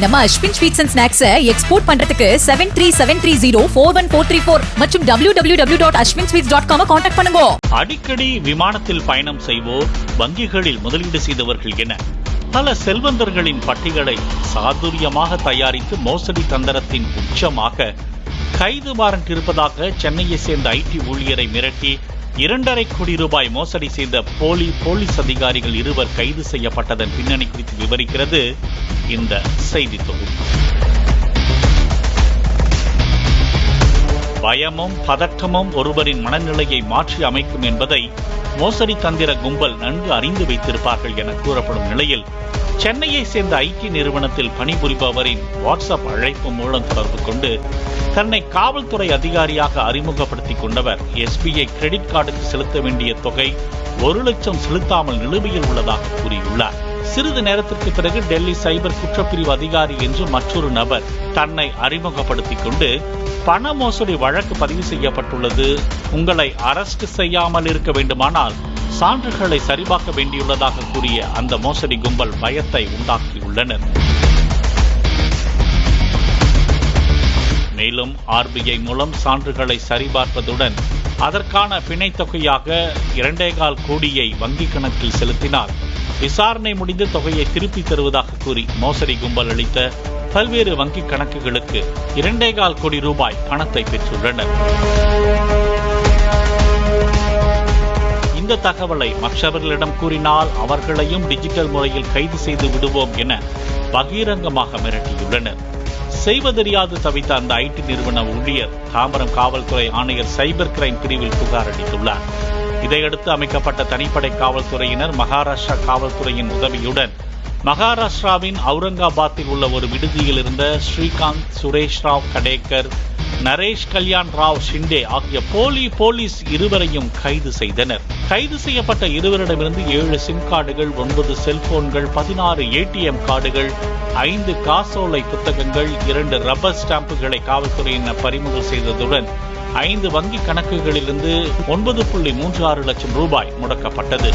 நம்ம Ashwin sweets and snacks export பண்றதுக்கு 7373041434 மற்றும் www.ashwinsweets.com கான்டாக்ட் பண்ணுங்க. அடிக்கடி விமானத்தில் பயணம் செய்வோர், வங்கிகளில் முதலீடு செய்தவர்கள் என பல செல்வந்தர்களின் பட்டியலை சாதுரியமாக தயாரித்து மோசடி தந்திரத்தின் உச்சமாக கைது வாரண்ட் இருப்பதாக சென்னையை சேர்ந்த ஐடி ஊழியரை மிரட்டி 2.5 கோடி ரூபாய் மோசடி செய்த போலீஸ் அதிகாரிகள் 2 கைது செய்யப்பட்டதன் பின்னணி குறித்து விவரிக்கிறது இந்த செய்தி தொகுப்பு. பயமும் பதற்றமும் ஒருவரின் மனநிலையை மாற்றி அமைக்கும் என்பதை மோசடி தந்திர கும்பல் நன்கு அறிந்து வைத்திருப்பார்கள் என கூறப்படும் நிலையில், சென்னையை சேர்ந்த ஐடி நிறுவனத்தில் பணிபுரிபவரின் வாட்ஸ்அப் அழைப்பு மூலம் தொடர்பு கொண்டு தன்னை காவல்துறை அதிகாரியாக அறிமுகப்படுத்திக் கொண்டவர் SBI கிரெடிட் கார்டுக்கு செலுத்த வேண்டிய தொகை 1 லட்சம் செலுத்தாமல் நிலுவையில் உள்ளதாக கூறியுள்ளார். சிறிது நேரத்திற்கு பிறகு டெல்லி சைபர் குற்றப்பிரிவு அதிகாரி என்று மற்றொரு நபர் தன்னை அறிமுகப்படுத்திக் கொண்டு, பண மோசடி வழக்கு பதிவு செய்யப்பட்டுள்ளது, உங்களை அரெஸ்ட் செய்யாமல் இருக்க வேண்டுமானால் சான்றுகளை சரிபார்க்க வேண்டியுள்ளதாக கூறிய அந்த மோசடி கும்பல் பயத்தை உண்டாக்கியுள்ளனர். மேலும் RBI மூலம் சான்றுகளை சரிபார்ப்பதுடன் அதற்கான பிணை தொகையாக 2.25 கோடியை வங்கிக் கணக்கில் செலுத்தினால் விசாரணை முடிந்து தொகையை திருப்பி தருவதாக கூறி மோசடி கும்பல் அளித்த பல்வேறு வங்கிக் கணக்குகளுக்கு 2.25 கோடி ரூபாய் பணத்தை பெற்றுள்ளனர். இந்த தகவலை மற்றவர்களிடம் கூறினால் அவர்களையும் டிஜிட்டல் முறையில் கைது செய்து விடுவோம் என பகிரங்கமாக மிரட்டியுள்ளனர். செய்வதறியாது தவித்த அந்த ஐடி நிறுவன ஊழியர் தாம்பரம் காவல்துறை ஆணையர் சைபர் கிரைம் பிரிவில் புகார் அளித்துள்ளார். இதையடுத்து அமைக்கப்பட்ட தனிப்படை காவல்துறையினர் மகாராஷ்டிரா காவல்துறையின் உதவியுடன் மகாராஷ்டிராவின் அவுரங்காபாத்தில் உள்ள ஒரு விடுதியில் இருந்த ஸ்ரீகாந்த், சுரேஷ் ராவ் கடேக்கர், நரேஷ் கல்யாண் ராவ் ஷிண்டே ஆகிய போலீஸ் 2 கைது செய்தனர். கைது செய்யப்பட்ட 2 7 சிம் கார்டுகள், 9 செல்போன்கள், 16 ATM கார்டுகள், 5 காசோலை புத்தகங்கள், 2 ரப்பர் ஸ்டாம்புகளை காவல்துறையினர் பறிமுதல் செய்ததுடன் 5 வங்கி கணக்குகளிலிருந்து 9.36 லட்சம் ரூபாய் முடக்கப்பட்டது.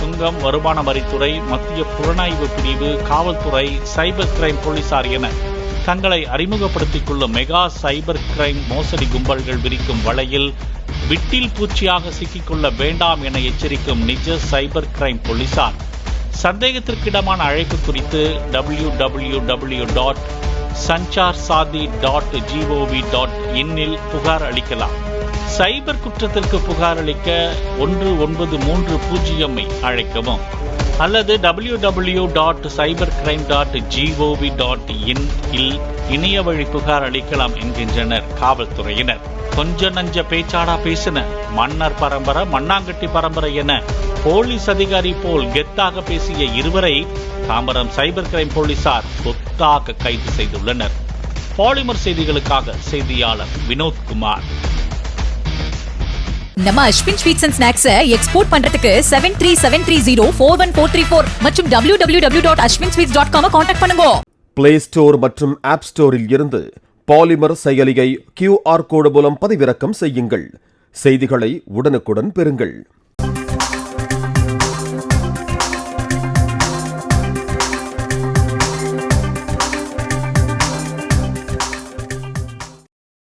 சுங்கம், வருமான வரித்துறை, மத்திய புலனாய்வு பிரிவு, காவல்துறை, சைபர் கிரைம் போலீசார் என தங்களை அறிமுகப்படுத்திக் கொள்ளும் மெகா சைபர் கிரைம் மோசடி கும்பல்கள் விரிக்கும் வலையில் விட்டில் பூச்சியாக சிக்கிக்கொள்ள வேண்டாம் என எச்சரிக்கும் நிஜ சைபர் கிரைம் போலீசார் சந்தேகத்திற்கிடமான அழைப்பு குறித்து www.sancharsadi.gov.in இல் புகார் அளிக்கலாம். சைபர் குற்றத்திற்கு புகார் அளிக்க 1930 அழைக்கவும் அல்லது www.cybercrime.gov.in இல் இணைய வழி புகார் அளிக்கலாம் என்கின்றனர் காவல்துறையினர். கொஞ்ச நஞ்ச பேச்சாடா பேசின மன்னர் பரம்பரை, மண்ணாங்கட்டி பரம்பரை என போலீஸ் அதிகாரி போல் கெத்தாக பேசிய 2 தாம்பரம் சைபர் கிரைம் போலீசார் கொத்தாக கைது செய்துள்ளனர். பாலிமர் செய்திகளுக்காக செய்தியாளர் வினோத்குமார். நம்ம Ashwin sweets and snacks export பண்றதுக்கு 7373041434 மற்றும் www.ashwinsweets.com கான்டாக்ட் பண்ணுங்க. பிளே ஸ்டோர் மற்றும் ஆப் ஸ்டோரில் இருந்து பாலிமர் செயலியை QR கோடு மூலம் பதிவிறக்கம் செய்யுங்கள். செய்திகளை உடனுக்குடன் பெறுங்கள்.